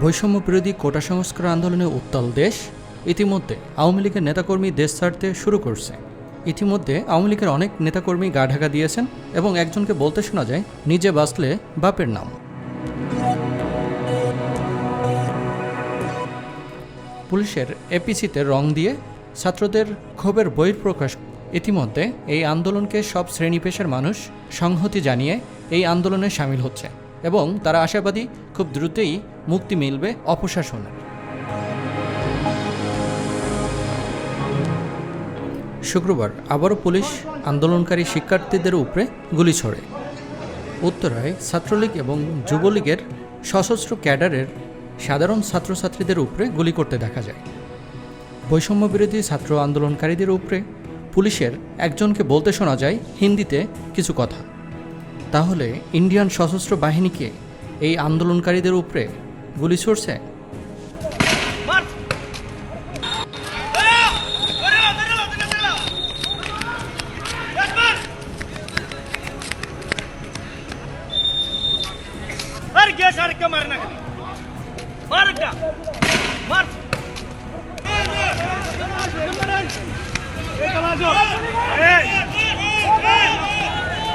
বৈষম্য বিরোধী কোটা সংস্কার আন্দোলনে উত্তাল দেশ। ইতিমধ্যে আওয়ামী লীগের নেতাকর্মী দেশ ছাড়তে শুরু করছে। ইতিমধ্যে আওয়ামী লীগের অনেক নেতাকর্মী গা ঢাকা দিয়েছেন এবং একজনকে বলতে শোনা যায়, নিজে বাঁচলে বাপের নাম। পুলিশের এপিসিতে রং দিয়ে ছাত্রদের ক্ষোভের বহিঃপ্রকাশ। ইতিমধ্যে এই আন্দোলনকে সব শ্রেণী পেশার মানুষ সংহতি জানিয়ে এই আন্দোলনে সামিল হচ্ছে এবং তারা আশাবাদী খুব দ্রুতই মুক্তি মিলবে অপশাসনের। শুক্রবার আবারও পুলিশ আন্দোলনকারী শিক্ষার্থীদের উপরে গুলি ছোড়ে। উত্তরায় ছাত্রলীগ এবং যুবলীগের সশস্ত্র ক্যাডারের সাধারণ ছাত্রছাত্রীদের উপরে গুলি করতে দেখা যায়। বৈষম্য বিরোধী ছাত্র আন্দোলনকারীদের উপরে পুলিশের একজনকে বলতে শোনা যায় হিন্দিতে কিছু কথা। তাহলে ইন্ডিয়ান সশস্ত্র বাহিনীকে এই আন্দোলনকারীদের উপরে গুলি ছুড়ছে? मार